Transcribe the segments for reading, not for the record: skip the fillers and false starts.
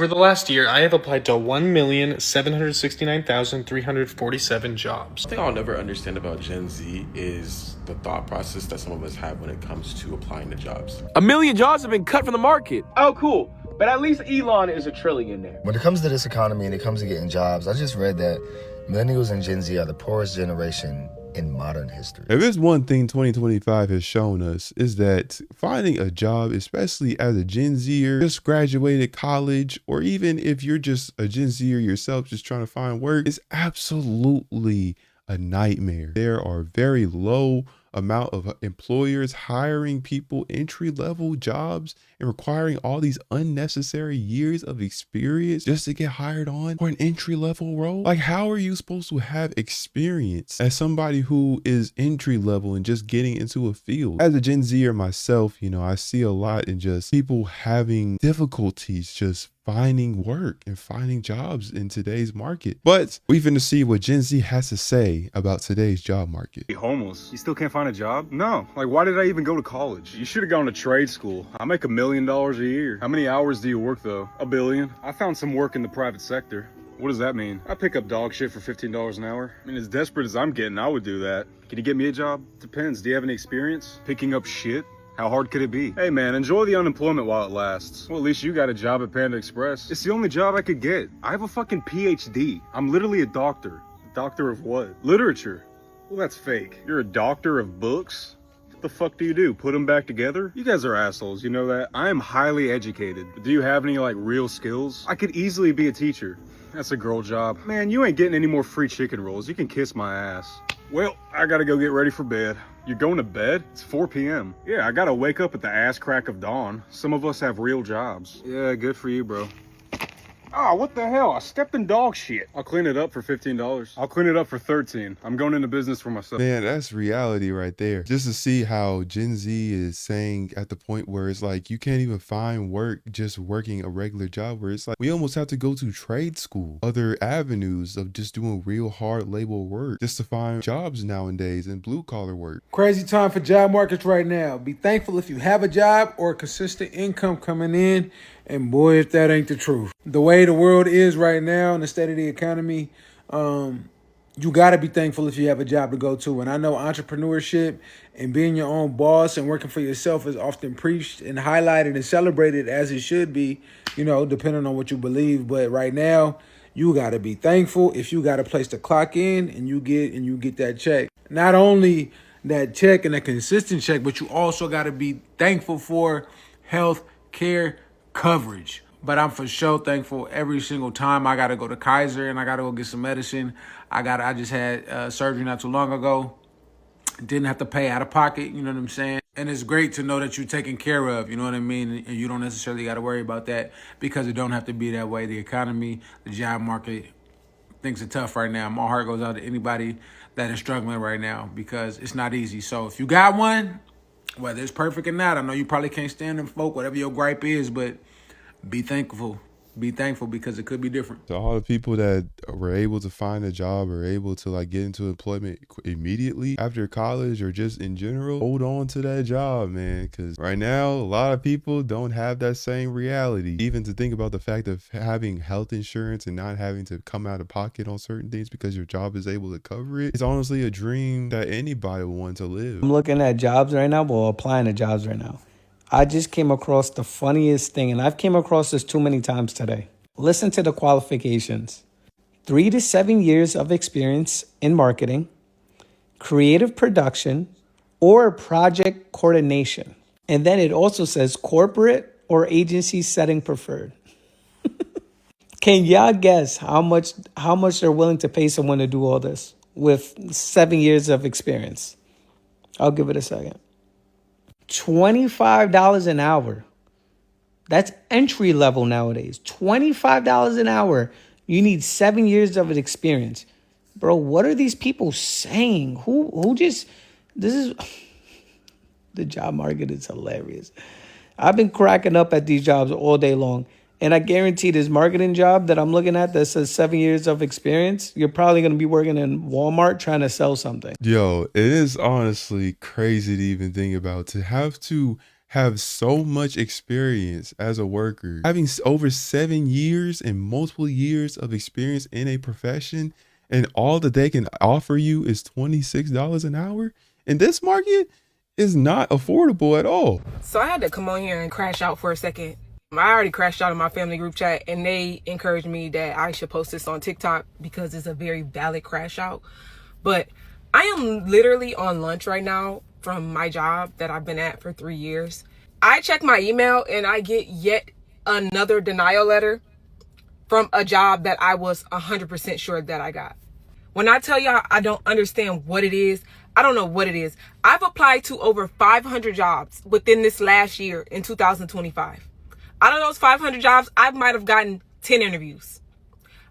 Over the last year, I have applied to 1,769,347 jobs. The thing I'll never understand about Gen Z is the thought process that some of us have when it comes to applying to jobs. 1 million jobs have been cut from the market. Oh, cool. But at least Elon is a trillionaire. When it comes to this economy and it comes to getting jobs, I just read that millennials and Gen Z are the poorest generation in modern history. If there's one thing 2025 has shown us is that finding a job, especially as a Gen Zer, just graduated college, or even if you're just a Gen Zer yourself just trying to find work, is absolutely a nightmare. There are very low amount of employers hiring people entry-level jobs and requiring all these unnecessary years of experience just to get hired on for an entry-level role. Like, how are you supposed to have experience as somebody who is entry-level and just getting into a field? As a Gen Zer myself, you know, I see a lot in just people having difficulties just finding work and finding jobs in today's market. But we finna see what Gen Z has to say about today's job market. You're homeless. You still can't find a job? No. Like, why did I even go to college? You should have gone to trade school. I make $1 million a year. How many hours do you work though? 1 billion. I found some work in the private sector. What does that mean? I pick up dog shit for $15 an hour. I mean, as desperate as I'm getting, I would do that. Can you get me a job? Depends. Do you have any experience picking up shit? How hard could it be? Hey man, enjoy the unemployment while it lasts. Well, at least you got a job at Panda Express. It's the only job I could get. I have a fucking PhD. I'm literally a doctor. A doctor of what? Literature. Well, that's fake. You're a doctor of books? What the fuck do you do? Put them back together? You guys are assholes, you know that? I am highly educated. But do you have any, like, real skills? I could easily be a teacher. That's a girl job. Man, you ain't getting any more free chicken rolls. You can kiss my ass. Well, I gotta go get ready for bed. You're going to bed? It's 4 p.m. Yeah, I gotta wake up at the ass crack of dawn. Some of us have real jobs. Yeah, good for you, bro. Ah, what the hell? I stepped in dog shit. I'll clean it up for $15. I'll clean it up for $13. I'm going into business for myself. Man, that's reality right there. Just to see how Gen Z is saying at the point where it's like you can't even find work just working a regular job, where it's like we almost have to go to trade school, other avenues of just doing real hard labor work just to find jobs nowadays and blue collar work. Crazy time for job markets right now. Be thankful if you have a job or a consistent income coming in. And boy, if that ain't the truth. The way the world is right now and the state of the economy, you got to be thankful if you have a job to go to. And I know entrepreneurship and being your own boss and working for yourself is often preached and highlighted and celebrated, as it should be, you know, depending on what you believe. But right now, you got to be thankful if you got a place to clock in and you get that check. Not only that check and a consistent check, but you also got to be thankful for health care coverage. But I'm for sure thankful every single time I got to go to Kaiser and I got to go get some medicine. I just had surgery not too long ago. Didn't have to pay out of pocket, you know what I'm saying? And it's great to know that you're taken care of, you know what I mean? And you don't necessarily got to worry about that because it don't have to be that way. The economy, the job market, things are tough right now. My heart goes out to anybody that is struggling right now because it's not easy. So if you got one, whether it's perfect or not, I know you probably can't stand them folk, whatever your gripe is, but be thankful. Be thankful because it could be different. So all the people that were able to find a job or able to like get into employment immediately after college or just in general, hold on to that job, man. Because right now, a lot of people don't have that same reality. Even to think about the fact of having health insurance and not having to come out of pocket on certain things because your job is able to cover it. It's honestly a dream that anybody would want to live. I'm looking at jobs right now, well, applying to jobs right now. I just came across the funniest thing, and I've came across this too many times today. Listen to the qualifications. 3 to 7 years of experience in marketing, creative production, or project coordination. And then it also says corporate or agency setting preferred. Can y'all guess how much they're willing to pay someone to do all this with 7 years of experience? I'll give it a second. $25 an hour. That's entry level nowadays. $25 an hour. You need 7 years of experience. Bro, what are these people saying? This is, the job market is hilarious. I've been cracking up at these jobs all day long. And I guarantee this marketing job that I'm looking at that says 7 years of experience, you're probably going to be working in Walmart trying to sell something. Yo, it is honestly crazy to even think about, to have to have so much experience as a worker, having over 7 years and multiple years of experience in a profession, and all that they can offer you is $26 an hour in this market is not affordable at all. So I had to come on here and crash out for a second. I already crashed out in my family group chat, and they encouraged me that I should post this on TikTok because it's a very valid crash out. But I am literally on lunch right now from my job that I've been at for 3 years. I check my email and I get yet another denial letter from a job that I was 100% sure that I got. When I tell y'all I don't understand what it is, I don't know what it is. I've applied to over 500 jobs within this last year in 2025. Out of those 500 jobs, I might have gotten 10 interviews.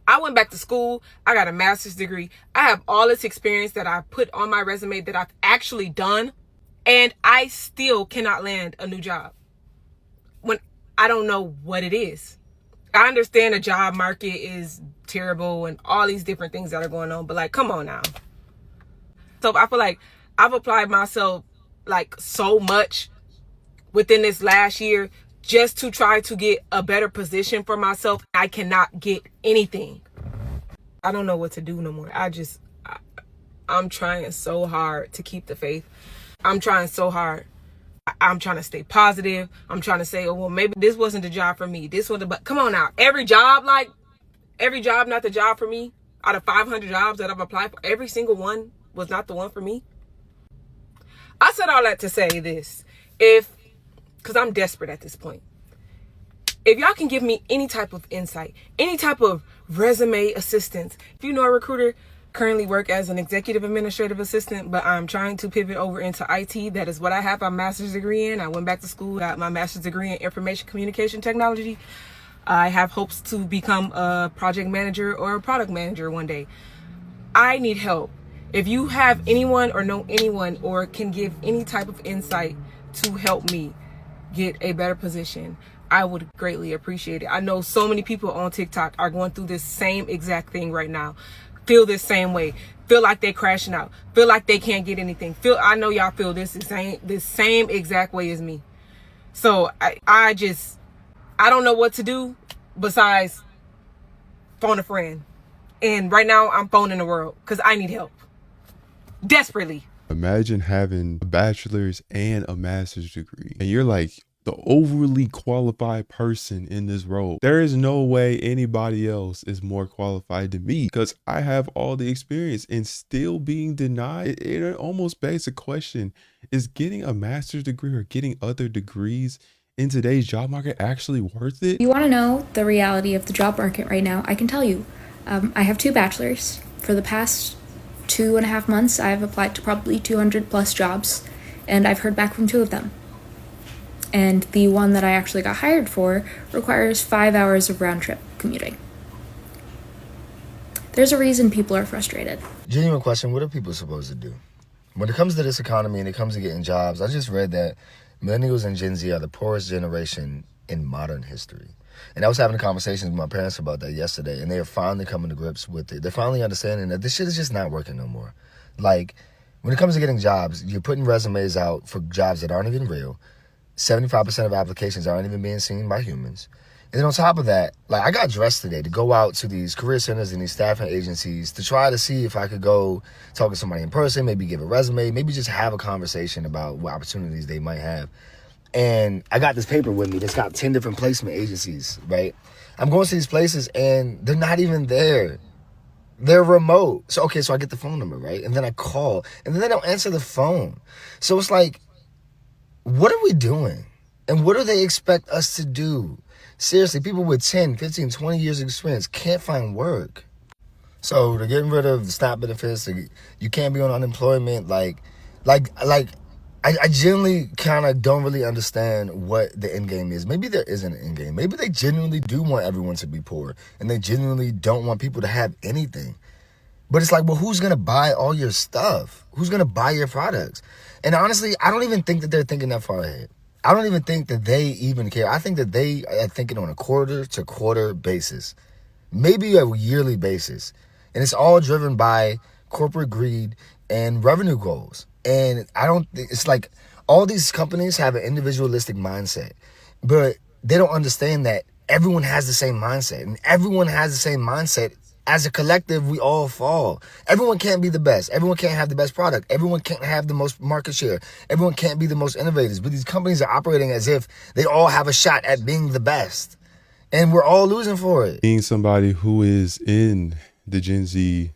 I went back to school. I got a master's degree. I have all this experience that I put on my resume that I've actually done, and I still cannot land a new job when I don't know what it is. I understand the job market is terrible and all these different things that are going on, but like, come on now. So I feel like I've applied myself like so much within this last year just to try to get a better position for myself. I cannot get anything. I don't know what to do no more. I'm trying so hard to keep the faith. I'm trying so hard. I'm trying to stay positive. I'm trying to say, oh, well, maybe this wasn't the job for me. This was but come on now. Every job not the job for me. Out of 500 jobs that I've applied for, every single one was not the one for me. I said all that to say this. Because I'm desperate at this point. If y'all can give me any type of insight, any type of resume assistance. If you know a recruiter, currently work as an executive administrative assistant, but I'm trying to pivot over into IT. That is what I have my master's degree in. I went back to school, got my master's degree in information communication technology. I have hopes to become a project manager or a product manager one day. I need help. If you have anyone or know anyone or can give any type of insight to help me get a better position, I would greatly appreciate it. I know so many people on TikTok are going through this same exact thing right now. Feel this same way. Feel like they're crashing out. Feel like they can't get anything. I know y'all feel this same exact way as me. So I don't know what to do besides phone a friend. And right now I'm phoning the world because I need help. Desperately. Imagine having a bachelor's and a master's degree, and you're like the overly qualified person in this role. There is no way anybody else is more qualified than me because I have all the experience, and still being denied. It almost begs the question, is getting a master's degree or getting other degrees in today's job market actually worth it? You want to know the reality of the job market right now? I can tell you. I have 2 bachelors. For the past 2.5 months, I've applied to probably 200 plus jobs, and I've heard back from 2 of them. And the one that I actually got hired for requires 5 hours of round trip commuting. There's a reason people are frustrated. Genuine question, what are people supposed to do? When it comes to this economy and it comes to getting jobs, I just read that millennials and Gen Z are the poorest generation in modern history. And I was having conversations with my parents about that yesterday, and they are finally coming to grips with it. They're finally understanding that this shit is just not working no more. Like, when it comes to getting jobs, you're putting resumes out for jobs that aren't even real. 75% of applications aren't even being seen by humans. And then on top of that, like, I got dressed today to go out to these career centers and these staffing agencies to try to see if I could go talk to somebody in person, maybe give a resume, maybe just have a conversation about what opportunities they might have. And I got this paper with me that's got 10 different placement agencies, right? I'm going to these places and they're not even there. They're remote. So I get the phone number, right? And then I call, and then they don't answer the phone. So it's like, what are we doing? And what do they expect us to do? Seriously, people with 10, 15, 20 years of experience can't find work. So they're getting rid of the SNAP benefits. You can't be on unemployment. I genuinely kind of don't really understand what the end game is. Maybe there isn't an end game. Maybe they genuinely do want everyone to be poor, and they genuinely don't want people to have anything. But it's like, well, who's going to buy all your stuff? Who's going to buy your products? And honestly, I don't even think that they're thinking that far ahead. I don't even think that they even care. I think that they are thinking on a quarter-to-quarter basis, maybe a yearly basis. And it's all driven by corporate greed and revenue goals. And it's like All these companies have an individualistic mindset, but they don't understand that everyone has the same mindset, and everyone has the same mindset. As a collective, we all fall. Everyone can't be the best. Everyone can't have the best product. Everyone can't have the most market share. Everyone can't be the most innovators. But these companies are operating as if they all have a shot at being the best. And we're all losing for it. Being somebody who is in the Gen Z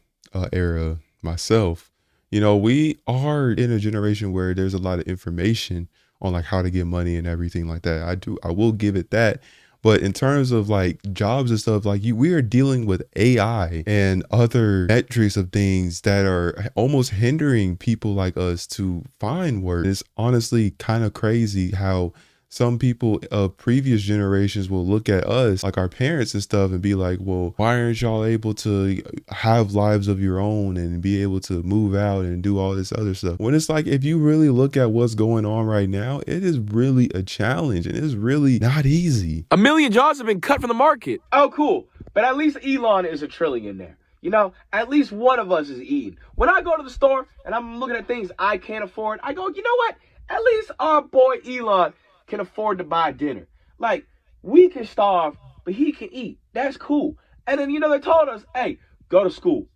era myself, you know, we are in a generation where there's a lot of information on like how to get money and everything like that. I will give it that. But in terms of like jobs and stuff, like we are dealing with AI and other metrics of things that are almost hindering people like us to find work. It's honestly kind of crazy how some people of previous generations will look at us, like our parents and stuff, and be like, well, why aren't y'all able to have lives of your own and be able to move out and do all this other stuff? When it's like, if you really look at what's going on right now, it is really a challenge and it's really not easy. 1 million jobs have been cut from the market. Oh, cool. But at least Elon is a trillionaire. You know, at least one of us is eating. When I go to the store and I'm looking at things I can't afford, I go, you know what? At least our boy Elon can afford to buy dinner. Like, we can starve, but he can eat. That's cool. And then, you know, they told us, hey, go to school,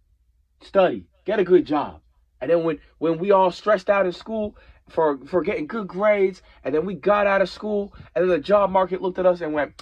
study, get a good job. And then when we all stressed out in school for getting good grades, and then we got out of school, and then the job market looked at us and went,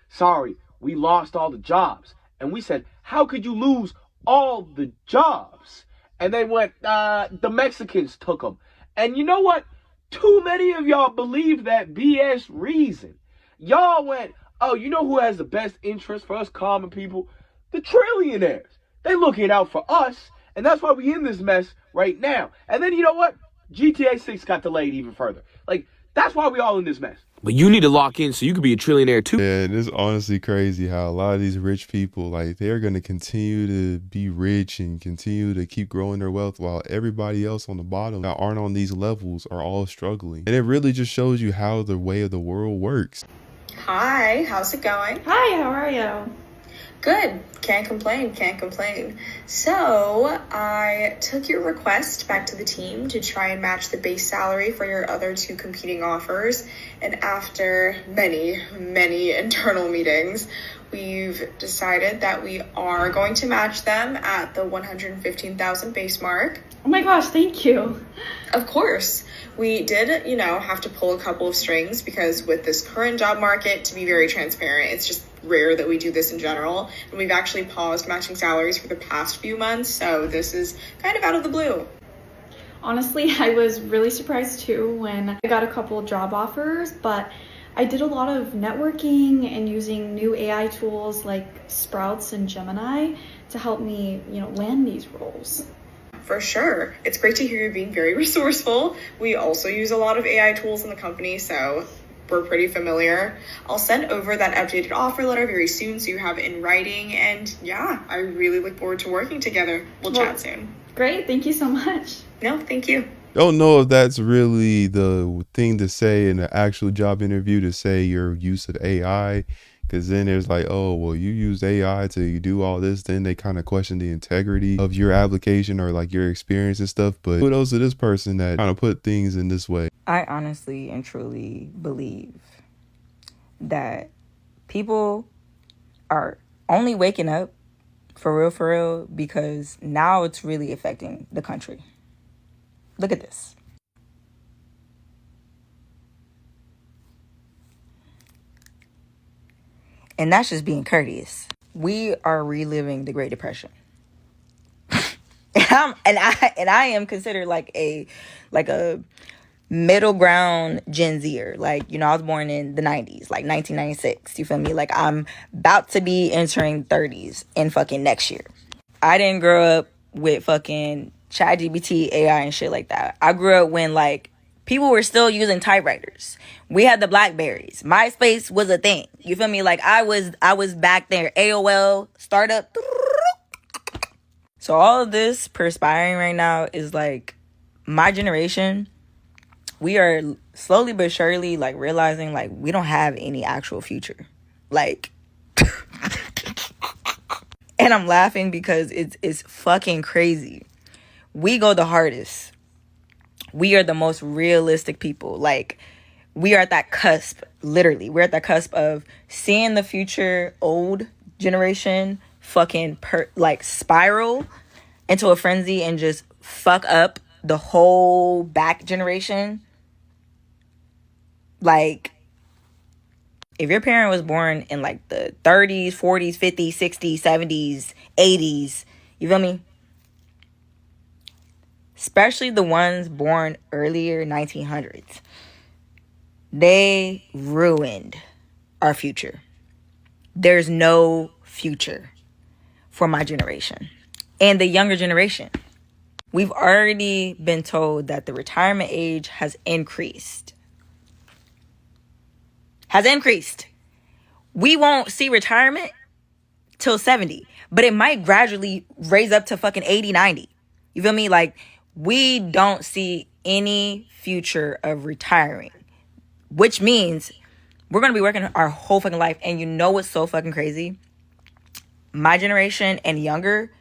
sorry, we lost all the jobs. And we said, how could you lose all the jobs? And they went, the Mexicans took them. And you know what? Too many of y'all believe that BS reason. Y'all went, oh, you know who has the best interest for us common people? The trillionaires. They looking out for us, and that's why we in this mess right now. And then you know what? GTA 6 got delayed even further. Like, that's why we all in this mess. But you need to lock in so you could be a trillionaire too. Yeah, and it's honestly crazy how a lot of these rich people, like, they're going to continue to be rich and continue to keep growing their wealth while everybody else on the bottom that aren't on these levels are all struggling. And it really just shows you how the way of the world works. Hi, how's it going? Hi, how are you? Good. Can't complain, can't complain. So, I took your request back to the team to try and match the base salary for your other two competing offers. And after many, many internal meetings, we've decided that we are going to match them at the 115,000 base mark. Oh my gosh, thank you. Of course. We did, have to pull a couple of strings because with this current job market, to be very transparent, it's just rare that we do this in general. And we've actually paused matching salaries for the past few months, so this is kind of out of the blue. Honestly, I was really surprised too when I got a couple job offers, but I did a lot of networking and using new AI tools like Sprouts and Gemini to help me, land these roles. For sure. It's great to hear you being very resourceful. We also use a lot of AI tools in the company, so we're pretty familiar. I'll send over that updated offer letter very soon so you have it in writing. And yeah, I really look forward to working together. We'll chat soon. Great. Thank you so much. No, thank you. Don't know if that's really the thing to say in an actual job interview, to say your use of AI. Because then there's like, oh, well, you use AI to do all this. Then they kind of question the integrity of your application or like your experience and stuff. But kudos to this person that kind of put things in this way. I honestly and truly believe that people are only waking up for real, because now it's really affecting the country. Look at this. And that's just being courteous. We are reliving the Great Depression. and I am considered like a middle ground Gen Zer. Like, I was born in the 90s, like 1996. You feel me? Like, I'm about to be entering 30s in fucking next year. I didn't grow up with fucking ChatGPT, AI, and shit like that. I grew up when like people were still using typewriters. We had the Blackberries. MySpace was a thing. You feel me? Like I was back there. AOL, startup. So all of this perspiring right now is like my generation. We are slowly but surely like realizing like we don't have any actual future. Like, and I'm laughing because it's fucking crazy. We go the hardest. We are the most realistic people. Like, we are at that cusp, literally. We're at that cusp of seeing the future old generation fucking spiral into a frenzy and just fuck up the whole back generation. Like, if your parent was born in like the 30s, 40s, 50s, 60s, 70s, 80s, you feel me? Especially the ones born earlier 1900s. They ruined our future. There's no future for my generation and the younger generation. We've already been told that the retirement age has increased. We won't see retirement till 70, but it might gradually raise up to fucking 80, 90. You feel me? Like, we don't see any future of retiring, which means we're going to be working our whole fucking life. And you know what's so fucking crazy? My generation and younger,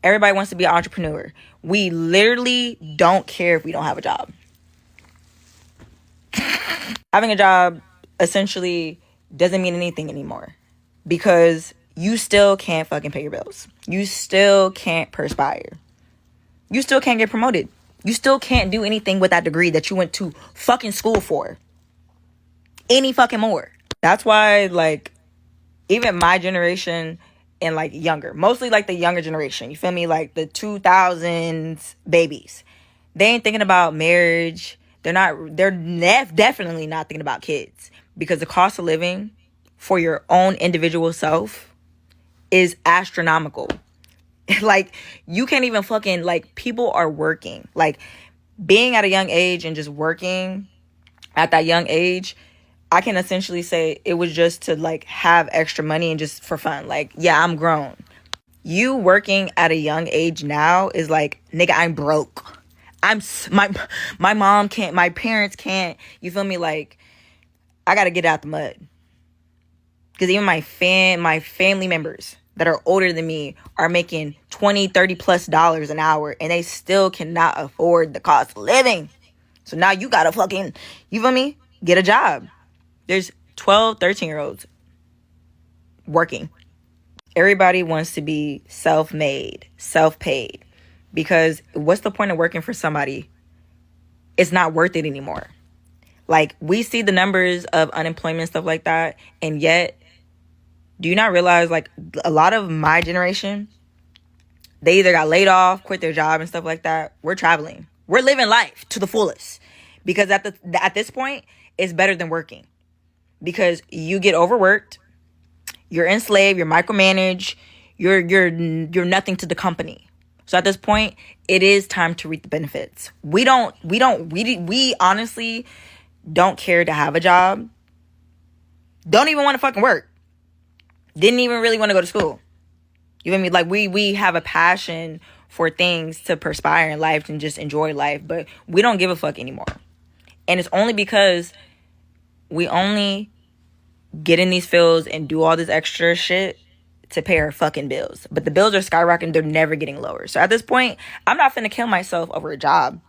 everybody wants to be an entrepreneur. We literally don't care if we don't have a job. Having a job essentially doesn't mean anything anymore because you still can't fucking pay your bills. You still can't perspire. You still can't get promoted. You still can't do anything with that degree that you went to fucking school for. Any fucking more. That's why, like, even my generation and, like, younger, mostly, like, the younger generation, you feel me? Like, the 2000s babies. They ain't thinking about marriage. They're definitely not thinking about kids because the cost of living for your own individual self is astronomical. Like, you can't even fucking, like, people are working. Like, being at a young age and just working at that young age, I can essentially say it was just to, like, have extra money and just for fun. Like, yeah, I'm grown. You working at a young age now is like, nigga, I'm broke. My mom can't, my parents can't, you feel me? Like, I gotta get out the mud. Because even my family members that are older than me are making $20, $30+ an hour and they still cannot afford the cost of living. So now you gotta fucking, you feel me? Get a job. There's 12, 13-year-olds working. Everybody wants to be self-made, self-paid. Because what's the point of working for somebody? It's not worth it anymore. Like, we see the numbers of unemployment and stuff like that. And yet, do you not realize, like, a lot of my generation, they either got laid off, quit their job and stuff like that. We're traveling. We're living life to the fullest. Because at this point, it's better than working. Because you get overworked, you're enslaved, you're micromanaged, you're nothing to the company. So at this point, it is time to reap the benefits. We honestly don't care to have a job. Don't even want to fucking work. Didn't even really want to go to school. You feel me? Like, we have a passion for things to perspire in life and just enjoy life, but we don't give a fuck anymore. And it's only because we only get in these fields and do all this extra shit to pay our fucking bills. But the bills are skyrocketing. They're never getting lower. So at this point, I'm not finna kill myself over a job.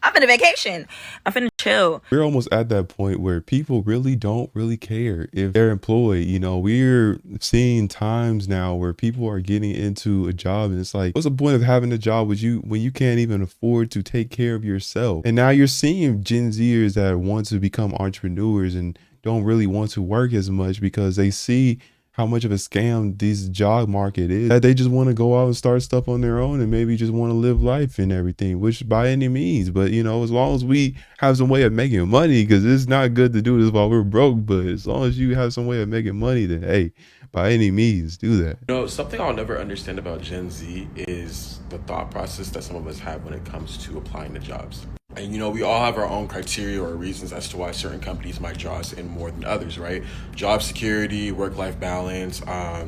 I'm finna vacation. I'm finna chill. We're almost at that point where people really don't really care if they're employed. You know, we're seeing times now where people are getting into a job and it's like, what's the point of having a job when you can't even afford to take care of yourself? And now you're seeing Gen Zers that want to become entrepreneurs and don't really want to work as much because they see how much of a scam this job market is, that they just want to go out and start stuff on their own and maybe just want to live life and everything, which by any means. But, you know, as long as we have some way of making money, because it's not good to do this while we're broke, but as long as you have some way of making money, then hey, by any means, do that. You know, something I'll never understand about Gen Z is the thought process that some of us have when it comes to applying to jobs. And, you know, we all have our own criteria or reasons as to why certain companies might draw us in more than others, right? Job security, work-life balance,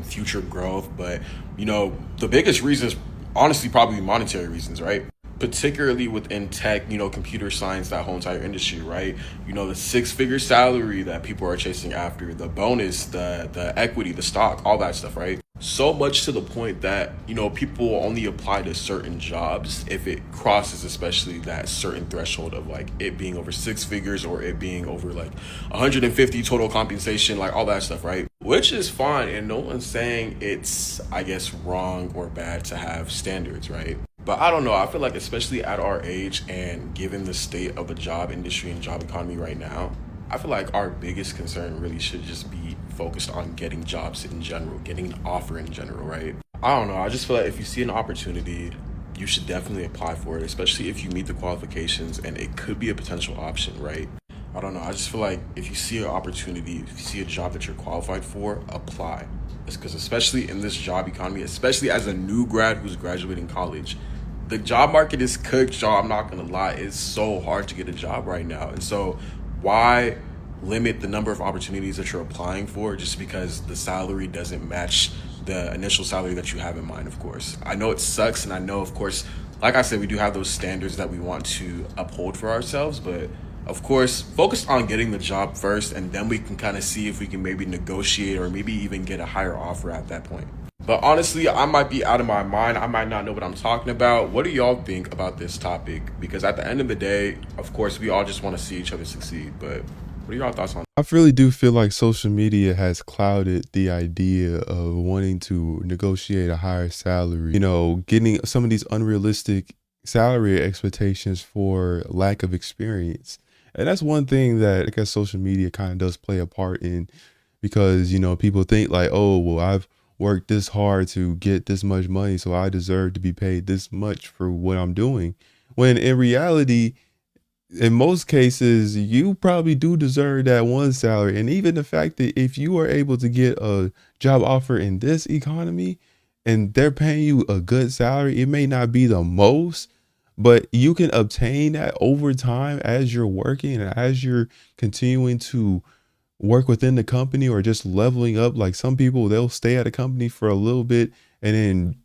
future growth. But, you know, the biggest reason is honestly probably monetary reasons, right? particularly within tech, computer science, that whole entire industry, right? The 6-figure salary that people are chasing after, the bonus, the equity, the stock, all that stuff, right? So much to the point that, people only apply to certain jobs if it crosses especially that certain threshold of like it being over 6 figures or it being over like 150 total compensation, like all that stuff, right? Which is fine. And no one's saying it's, I guess, wrong or bad to have standards, right? But I don't know. I feel like especially at our age and given the state of the job industry and job economy right now, I feel like our biggest concern really should just be focused on getting jobs in general, getting an offer in general, right? I don't know. I just feel like if you see an opportunity, you should definitely apply for it, especially if you meet the qualifications and it could be a potential option, right? I don't know. I just feel like if you see an opportunity, if you see a job that you're qualified for, apply. It's because especially in this job economy, especially as a new grad who's graduating college, the job market is cooked, y'all. I'm not going to lie. It's so hard to get a job right now. And so why limit the number of opportunities that you're applying for just because the salary doesn't match the initial salary that you have in mind, of course. I know it sucks, and I know, of course, like I said, we do have those standards that we want to uphold for ourselves, but of course, focus on getting the job first, and then we can kind of see if we can maybe negotiate or maybe even get a higher offer at that point. But honestly, I might be out of my mind. I might not know what I'm talking about. What do y'all think about this topic? Because at the end of the day, of course, we all just want to see each other succeed. But what are y'all thoughts on I really do feel like social media has clouded the idea of wanting to negotiate a higher salary, getting some of these unrealistic salary expectations for lack of experience. And that's one thing that I guess social media kind of does play a part in, because, people think like, oh, well, I've worked this hard to get this much money, so I deserve to be paid this much for what I'm doing. When in reality, in most cases, you probably do deserve that one salary. And even the fact that if you are able to get a job offer in this economy and they're paying you a good salary, it may not be the most, but you can obtain that over time as you're working and as you're continuing to work within the company or just leveling up. Like some people, they'll stay at a company for a little bit and then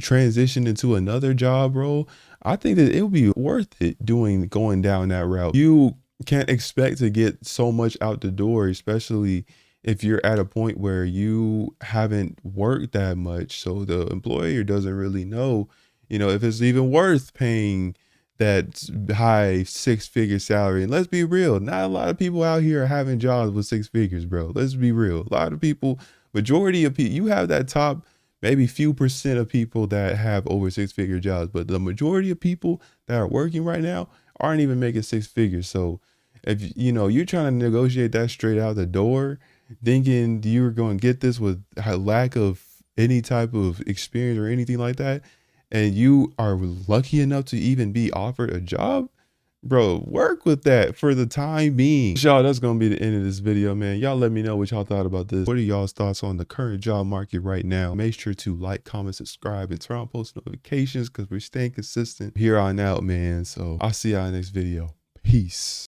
transition into another job role. I think that it would be worth it going down that route. You can't expect to get so much out the door, especially if you're at a point where you haven't worked that much. So the employer doesn't really know, if it's even worth paying that high 6-figure salary. And let's be real, not a lot of people out here are having jobs with 6 figures, bro. Let's be real. A lot of people, majority of people, you have that top maybe few percent of people that have over 6-figure jobs, but the majority of people that are working right now aren't even making 6 figures. So if you're trying to negotiate that straight out the door, thinking you're going to get this with a lack of any type of experience or anything like that, and you are lucky enough to even be offered a job, bro, work with that for the time being. Y'all, that's going to be the end of this video, man. Y'all let me know what y'all thought about this. What are y'all's thoughts on the current job market right now? Make sure to like, comment, subscribe, and turn on post notifications because we're staying consistent here on out, man. So I'll see y'all in the next video. Peace.